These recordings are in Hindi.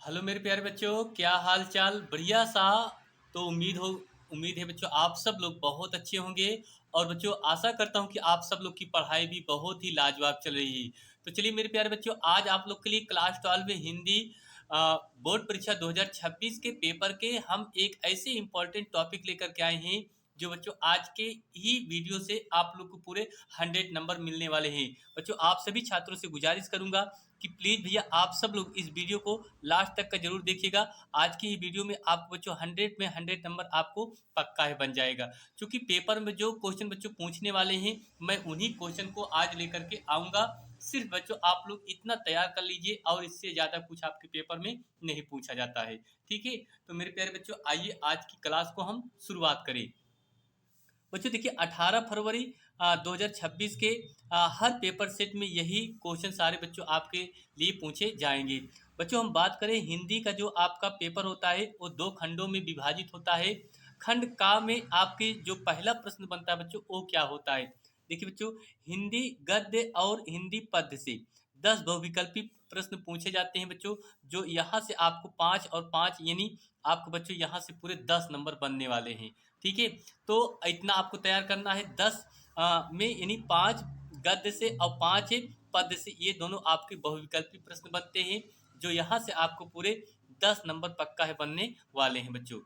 हेलो मेरे प्यारे बच्चों, क्या हाल चाल? बढ़िया सा। तो उम्मीद है बच्चों आप सब लोग बहुत अच्छे होंगे। और बच्चों आशा करता हूँ कि आप सब लोग की पढ़ाई भी बहुत ही लाजवाब चल रही है। तो चलिए मेरे प्यारे बच्चों, आज आप लोग के लिए क्लास 12 में हिंदी बोर्ड परीक्षा 2026 के पेपर के हम एक ऐसे इंपॉर्टेंट टॉपिक लेकर के आए हैं जो बच्चों आज के ही वीडियो से आप लोग को पूरे 100 नंबर मिलने वाले हैं। बच्चों आप सभी छात्रों से गुजारिश करूंगा कि प्लीज़ भैया आप सब लोग इस वीडियो को लास्ट तक का जरूर देखिएगा। आज की ही वीडियो में आपको बच्चों 100 में 100 नंबर आपको पक्का है बन जाएगा। क्योंकि पेपर में जो क्वेश्चन बच्चों पूछने वाले हैं मैं उन्हीं क्वेश्चन को आज लेकर के आऊँगा। सिर्फ बच्चों आप लोग इतना तैयार कर लीजिए और इससे ज़्यादा कुछ आपके पेपर में नहीं पूछा जाता है। ठीक है, तो मेरे प्यारे बच्चों आइए आज की क्लास को हम शुरुआत करें। बच्चों देखिए 18 फरवरी 2026 के हर पेपर सेट में यही क्वेश्चन सारे बच्चों आपके लिए पूछे जाएंगे। बच्चों हम बात करें हिंदी का जो आपका पेपर होता है वो दो खंडों में विभाजित होता है। खंड का में आपके जो पहला प्रश्न बनता है बच्चों वो क्या होता है? देखिए बच्चों, हिंदी गद्य और हिंदी पद्य से 10 बहुविकल्पी प्रश्न पूछे जाते हैं बच्चों। जो यहाँ से आपको 5 और 5 यानी आपको बच्चों यहाँ से पूरे 10 नंबर बनने वाले हैं। ठीक है, तो इतना आपको तैयार करना है 10 में यानी 5 गद्य से और 5 पद्य से। ये दोनों आपके बहुविकल्पी प्रश्न बनते हैं जो यहाँ से आपको पूरे 10 नंबर पक्का है बनने वाले हैं बच्चों।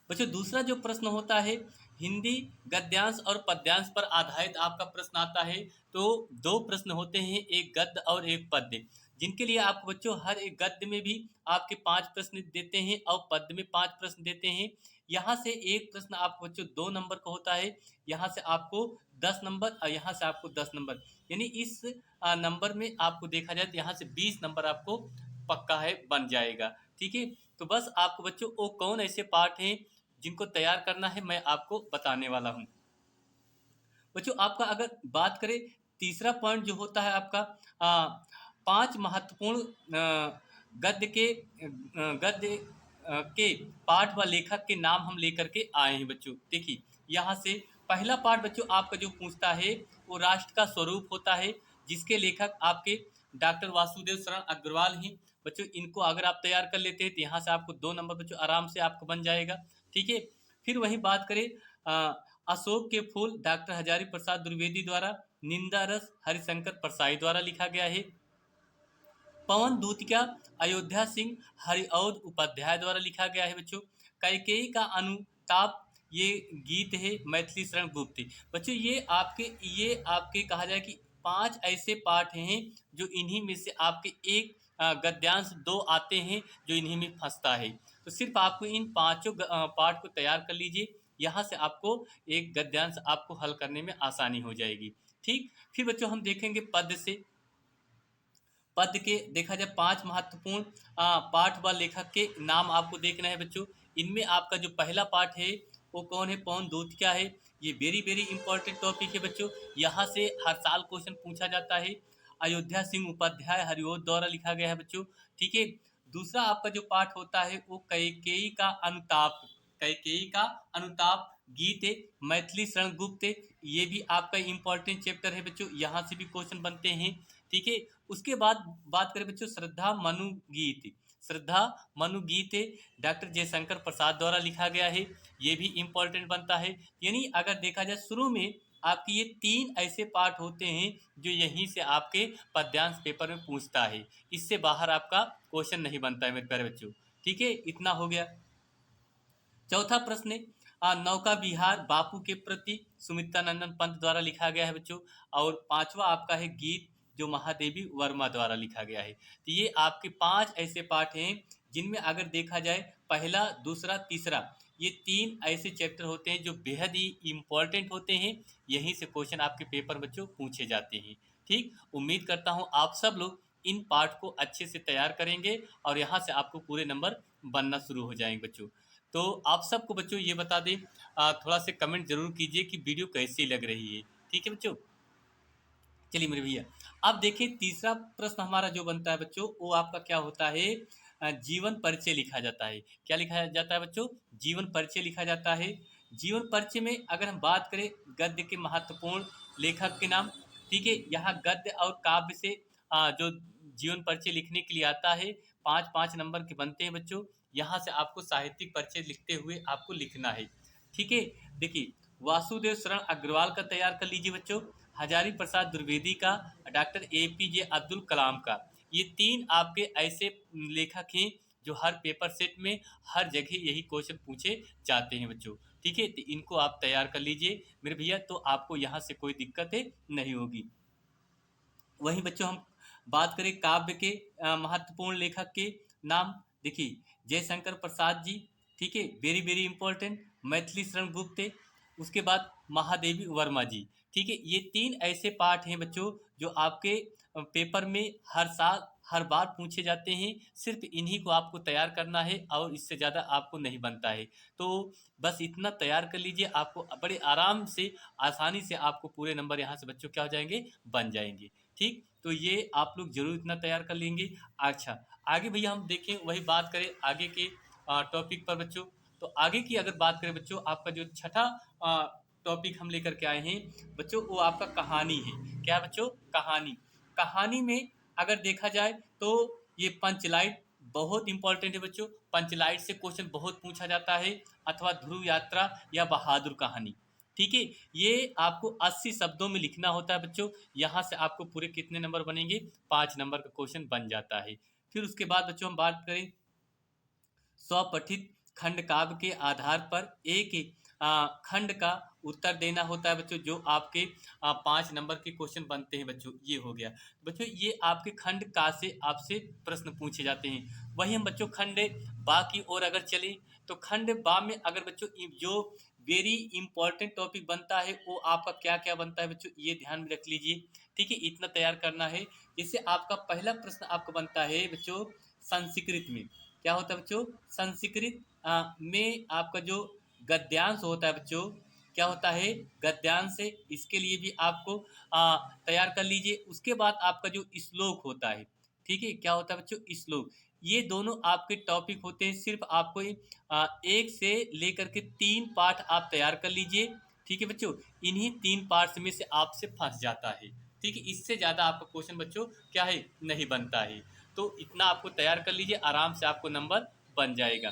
बच्चों दूसरा जो प्रश्न होता है हिंदी गद्यांश और पद्यांश पर आधारित आपका प्रश्न आता है। तो दो प्रश्न होते हैं, एक गद्य और एक पद्य, जिनके लिए आपको बच्चों हर एक गद्य में भी आपके 5 प्रश्न देते हैं और पद्य में 5 प्रश्न देते हैं। यहाँ से एक प्रश्न आपको बच्चों 2 नंबर का होता है, यहाँ से आपको 10 नंबर और यहाँ से आपको 10 नंबर, यानी इस नंबर में आपको देखा जाए तो यहाँ से 20 नंबर आपको पक्का है बन जाएगा। ठीक है, तो बस आपको बच्चों वो कौन ऐसे पार्ट हैं जिनको तैयार करना है मैं आपको बताने वाला हूँ। बच्चों आपका अगर बात करें तीसरा पॉइंट जो होता है आपका 5 महत्वपूर्ण गद्य के पाठ व लेखक के नाम हम लेकर के आए हैं बच्चों। देखिए यहाँ से पहला पाठ बच्चों आपका जो पूछता है वो राष्ट्र का स्वरूप होता है, जिसके लेखक आपके डॉक्टर वासुदेव शरण अग्रवाल हैं। बच्चों इनको अगर आप तैयार कर लेते हैं तो यहाँ से आपको 2 नंबर बच्चों आराम से आपको बन जाएगा। ठीक है, फिर वहीं बात करें अशोक के फूल डॉक्टर हजारी प्रसाद द्विवेदी द्वारा, निंदा रस हरिशंकर परसाई द्वारा लिखा गया है। पवन दूतिया अयोध्या सिंह हरिऔध उपाध्याय द्वारा लिखा गया है बच्चों। कैकेयी का अनुताप ये गीत है मैथिली शरण गुप्त। बच्चों ये आपके कहा जाए कि 5 ऐसे पाठ हैं जो इन्हीं में से आपके एक गद्यांश 2 आते हैं जो इन्हीं में फंसता है। तो सिर्फ आपको इन पांचों पाठ को तैयार कर लीजिए, यहाँ से आपको एक गद्यांश आपको हल करने में आसानी हो जाएगी। ठीक, फिर बच्चों हम देखेंगे पद से। पद के देखा जाए 5 महत्वपूर्ण पाठ व लेखक के नाम आपको देखना है बच्चों। इनमें आपका जो पहला पाठ है वो कौन है? पवन दूतिया है। ये वेरी वेरी इंपॉर्टेंट टॉपिक है बच्चों, यहाँ से हर साल क्वेश्चन पूछा जाता है। अयोध्या सिंह उपाध्याय हरिऔध द्वारा लिखा गया है बच्चों। ठीक है, दूसरा आपका जो पाठ होता है वो कैकेयी का अनुताप, कैकेयी का अनुताप गीत है मैथिली शरण गुप्त। ये भी आपका इंपॉर्टेंट चैप्टर है बच्चों, यहाँ से भी क्वेश्चन बनते हैं। ठीक है, उसके बाद बात करें बच्चों श्रद्धा मनु गीत। श्रद्धा मनु गीत डॉक्टर जयशंकर प्रसाद द्वारा लिखा गया है, ये भी इंपॉर्टेंट बनता है। यानी अगर देखा जाए शुरू में आपकी ये 3 ऐसे पार्ट होते हैं जो यहीं से आपके पद्यांश पेपर में पूछता है, इससे बाहर आपका क्वेश्चन नहीं बनता है मेरे प्यारे बच्चों। ठीक है, इतना हो गया। चौथा प्रश्न है नौका विहार बापू के प्रति सुमित्रा नंदन पंत द्वारा लिखा गया है बच्चों। और पांचवा आपका है गीत जो महादेवी वर्मा द्वारा लिखा गया है। तो ये आपके 5 ऐसे पाठ हैं जिनमें अगर देखा जाए पहला दूसरा तीसरा ये 3 ऐसे चैप्टर होते हैं जो बेहद ही इम्पोर्टेंट होते हैं, यहीं से क्वेश्चन आपके पेपर बच्चों पूछे जाते हैं। ठीक, उम्मीद करता हूँ आप सब लोग इन पाठ को अच्छे से तैयार करेंगे और यहाँ से आपको पूरे नंबर बनना शुरू हो जाएंगे बच्चों। तो आप सबको बच्चों ये बता दें, थोड़ा से कमेंट जरूर कीजिए कि वीडियो कैसी लग रही है। ठीक है बच्चों, चलिए मेरे भैया अब देखिए तीसरा प्रश्न हमारा जो बनता है बच्चों वो आपका क्या होता है? जीवन परिचय लिखा जाता है। क्या लिखा जाता है बच्चों? जीवन परिचय लिखा जाता है। जीवन परिचय में अगर हम बात करें गद्य के महत्वपूर्ण लेखक के नाम। ठीक है, यहाँ गद्य और काव्य से जो जीवन परिचय लिखने के लिए आता है 5-5 नंबर के बनते हैं बच्चों। यहाँ से आपको साहित्यिक परिचय लिखते हुए आपको लिखना है। ठीक है, देखिए वासुदेव शरण अग्रवाल का तैयार कर लीजिए बच्चों, हजारी प्रसाद द्विवेदी का, डॉक्टर एपीजे अब्दुल कलाम का। ये 3 आपके ऐसे लेखक हैं जो हर पेपर सेट में हर जगह यही क्वेश्चन पूछे जाते हैं बच्चों। ठीक है, तो इनको आप तैयार कर लीजिए मेरे भैया, तो आपको यहाँ से कोई दिक्कतें नहीं होगी। वहीं बच्चों हम बात करें काव्य के महत्वपूर्ण लेखक के नाम, देखिए जयशंकर प्रसाद जी, ठीक है, very very important, Maithili Sharan Gupt, उसके बाद महादेवी वर्मा जी। ठीक है, ये 3 ऐसे पाठ हैं बच्चों जो आपके पेपर में हर साल हर बार पूछे जाते हैं। सिर्फ इन्हीं को आपको तैयार करना है और इससे ज़्यादा आपको नहीं बनता है। तो बस इतना तैयार कर लीजिए, आपको बड़े आराम से आसानी से आपको पूरे नंबर यहाँ से बच्चों क्या हो जाएंगे, बन जाएंगे। ठीक, तो ये आप लोग जरूर इतना तैयार कर लेंगे। अच्छा, आगे भैया हम देखें, वही बात करें आगे के टॉपिक पर बच्चों। तो आगे की अगर बात करें बच्चों, आपका जो छठा टॉपिक हम लेकर के आए हैं बच्चों, वो आपका कहानी है। क्या बच्चों, कहानी। कहानी में अगर देखा जाए तो ये पंचलाइट बहुत इंपॉर्टेंट है बच्चों। पंचलाइट से क्वेश्चन बहुत पूछा जाता है, अथवा ध्रुव यात्रा या बहादुर कहानी। ठीक है, ये आपको 80 शब्दों में लिखना होता है बच्चों। यहाँ से आपको पूरे कितने नंबर बनेंगे, 5 नंबर का क्वेश्चन बन जाता है। फिर उसके बाद बच्चों हम बात करें स्वपठित खंड काव्य के आधार पर एक खंड का उत्तर देना होता है बच्चों, जो आपके 5 नंबर के क्वेश्चन बनते हैं बच्चों। ये हो गया बच्चों, ये आपके खंड का से आपसे प्रश्न पूछे जाते हैं। वही हम बच्चों खंड बा की ओर अगर चले, तो खंड बा में अगर बच्चों जो वेरी इंपॉर्टेंट टॉपिक बनता है वो आपका क्या क्या बनता है बच्चों, ये ध्यान में रख लीजिए। ठीक है, इतना तैयार करना है। जैसे आपका पहला प्रश्न आपका बनता है बच्चों संस्कृत में। क्या होता है बच्चों, संस्कृत में आपका जो गद्यांश होता है बच्चों, क्या होता है, गद्यांश है। इसके लिए भी आपको तैयार कर लीजिए। उसके बाद आपका जो श्लोक होता है, ठीक है, क्या होता है बच्चों, श्लोक। ये दोनों आपके टॉपिक होते हैं। सिर्फ आपको 1 से लेकर के 3 पार्ट आप तैयार कर लीजिए। ठीक है बच्चों, इन्हीं 3 पार्ट्स में से आपसे फंस जाता है। ठीक है, इससे ज़्यादा आपका क्वेश्चन बच्चों क्या है, नहीं बनता है। तो इतना आपको तैयार कर लीजिए, आराम से आपको नंबर बन जाएगा।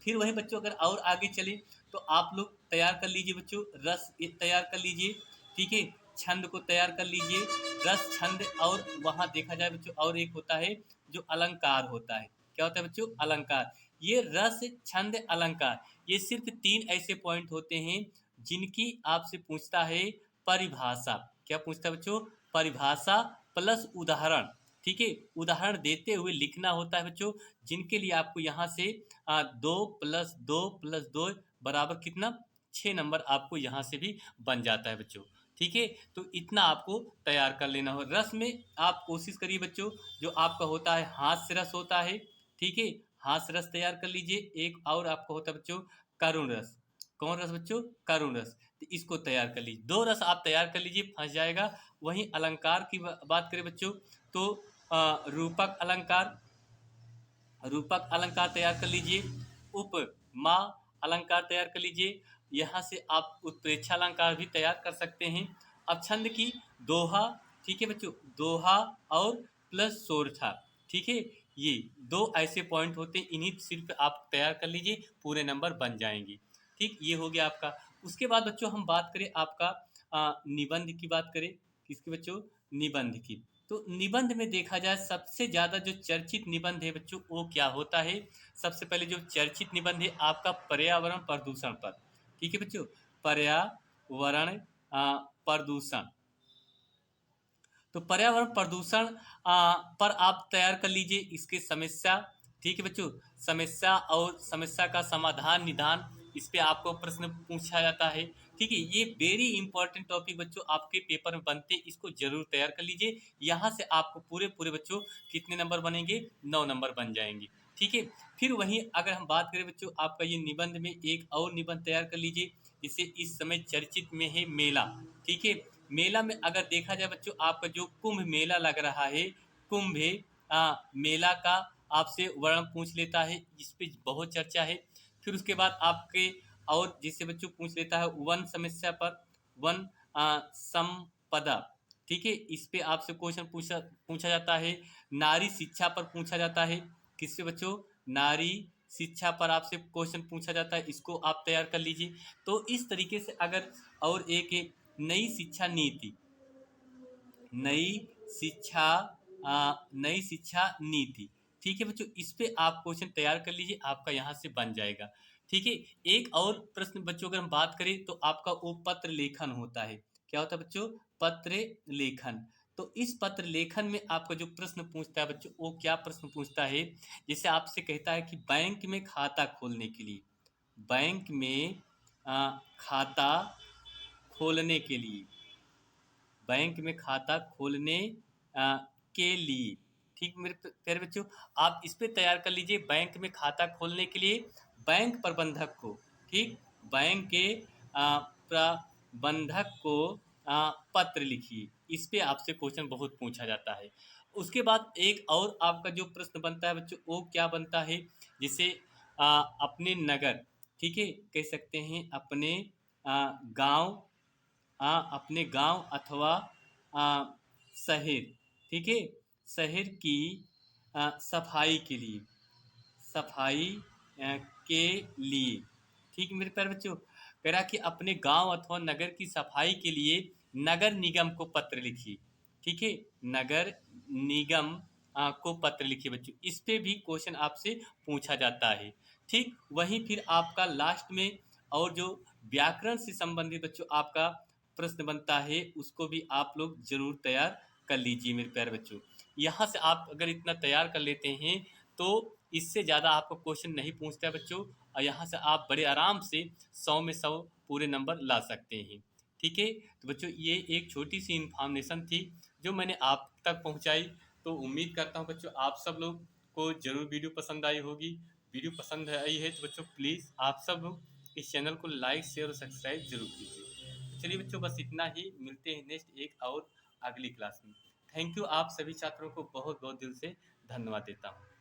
फिर वही बच्चों अगर और आगे चले तो आप लोग तैयार कर लीजिए बच्चों रस तैयार कर लीजिए। ठीक है, छंद को तैयार कर लीजिए, रस छंद। और वहाँ देखा जाए बच्चों और एक होता है जो अलंकार होता है। क्या होता है बच्चों, अलंकार। ये रस छंद अलंकार, ये सिर्फ 3 ऐसे पॉइंट होते हैं जिनकी आपसे पूछता है परिभाषा। क्या पूछता है बच्चों, परिभाषा प्लस उदाहरण। ठीक है, उदाहरण देते हुए लिखना होता है बच्चों, जिनके लिए आपको यहाँ से 2+2+2 बराबर कितना, 6 नंबर आपको यहाँ से भी बन जाता है बच्चों। ठीक है, तो इतना आपको तैयार कर लेना हो। रस में आप कोशिश करिए बच्चों, जो आपका होता है हास्य रस होता है। ठीक है, हास्य रस तैयार कर लीजिए। एक और आपका होता है बच्चों करुण रस। कौन रस बच्चों, करुण रस। तो इसको तैयार कर लीजिए, 2 रस आप तैयार कर लीजिए, फंस जाएगा। वहीं अलंकार की बात करें बच्चों, तो रूपक अलंकार, रूपक अलंकार तैयार कर लीजिए। उपमा अलंकार तैयार कर लीजिए। यहाँ से आप उत्प्रेक्षा अलंकार भी तैयार कर सकते हैं। अब छंद की दोहा। ठीक है बच्चों, दोहा और प्लस सोरठा। ठीक है, ये 2 ऐसे पॉइंट होते हैं, इन्हीं सिर्फ आप तैयार कर लीजिए, पूरे नंबर बन जाएंगे। ठीक, ये हो गया आपका। उसके बाद बच्चों हम बात करें आपका निबंध की बात करें। किसकी बच्चों, निबंध की। तो निबंध में देखा जाए सबसे ज़्यादा जो चर्चित निबंध है बच्चों, वो क्या होता है। सबसे पहले जो चर्चित निबंध है आपका पर्यावरण प्रदूषण पर। ठीक है बच्चों, पर्यावरण प्रदूषण। तो पर्यावरण प्रदूषण पर आप तैयार कर लीजिए इसकी समस्या। ठीक है बच्चों, समस्या और समस्या का समाधान निदान, इस पे आपको प्रश्न पूछा जाता है। ठीक है, ये वेरी इंपॉर्टेंट टॉपिक बच्चों आपके पेपर में बनते, इसको जरूर तैयार कर लीजिए। यहाँ से आपको पूरे पूरे बच्चों कितने नंबर बनेंगे, 9 नंबर बन जाएंगे। ठीक है, फिर वहीं अगर हम बात करें बच्चों आपका ये निबंध में एक और निबंध तैयार कर लीजिए, जिसे इस समय चर्चित में है मेला। ठीक है, मेला में अगर देखा जाए बच्चों आपका जो कुंभ मेला लग रहा है, कुंभ मेला का आपसे वर्णन पूछ लेता है, जिस पे बहुत चर्चा है। फिर उसके बाद आपके और जिससे बच्चों पूछ लेता है वन समस्या पर, वन संपदा। ठीक है, इस पे आपसे क्वेश्चन पूछा पूछा जाता है। नारी शिक्षा पर पूछा जाता है। किससे बच्चों? नारी शिक्षा पर आपसे क्वेश्चन पूछा जाता है, इसको आप तैयार कर लीजिए। तो इस तरीके से अगर और एक नई शिक्षा नीति, नई शिक्षा नई शिक्षा नीति, ठीक है बच्चों, इस पे आप क्वेश्चन तैयार कर लीजिए, आपका यहाँ से बन जाएगा। ठीक है। एक और प्रश्न बच्चों अगर हम बात करें तो आपका वो पत्र लेखन होता है। क्या होता है बच्चों? पत्र लेखन। तो इस पत्र लेखन में आपका जो प्रश्न पूछता है बच्चों, वो क्या प्रश्न पूछता है? जैसे आपसे कहता है कि बैंक में खाता खोलने के लिए, बैंक में खाता खोलने के लिए, बैंक में खाता खोलने के लिए, ठीक मेरे प्यारे बच्चों, आप इस पे तैयार कर लीजिए। बैंक में खाता खोलने के लिए बैंक प्रबंधक को, ठीक, बैंक के प्रबंधक को पत्र लिखिए। इस पे आपसे क्वेश्चन बहुत पूछा जाता है। उसके बाद एक और आपका जो प्रश्न बनता है बच्चों, वो क्या बनता है? जैसे अपने नगर, ठीक है, कह सकते हैं अपने गांव, अपने गांव अथवा आ, शहर, ठीक है, शहर की सफाई के लिए, सफाई के लिए, ठीक है मेरे प्यारे बच्चों, कह रहा कि अपने गांव अथवा नगर की सफाई के लिए नगर निगम को पत्र लिखिए। ठीक है, नगर निगम को पत्र लिखिए बच्चों। इस पे भी क्वेश्चन आपसे पूछा जाता है। ठीक, वहीं फिर आपका लास्ट में और जो व्याकरण से संबंधित बच्चों आपका प्रश्न बनता है, उसको भी आप लोग जरूर तैयार कर लीजिए मेरे प्यारे बच्चों। यहाँ से आप अगर इतना तैयार कर लेते हैं तो इससे ज़्यादा आपको क्वेश्चन नहीं पूछता है बच्चों, और यहाँ से आप बड़े आराम से 100 में 100 पूरे नंबर ला सकते हैं। ठीक है, तो बच्चों ये एक छोटी सी इन्फॉर्मेशन थी जो मैंने आप तक पहुँचाई। तो उम्मीद करता हूँ बच्चों आप सब लोग को ज़रूर वीडियो पसंद आई होगी। वीडियो पसंद आई है तो बच्चों प्लीज़ आप सब लोग इस चैनल को लाइक शेयर और सब्सक्राइब जरूर कीजिए। चलिए बच्चों, बस इतना ही, मिलते हैं नेक्स्ट एक और अगली क्लास में। थैंक यू, आप सभी छात्रों को बहुत बहुत दिल से धन्यवाद देता हूँ।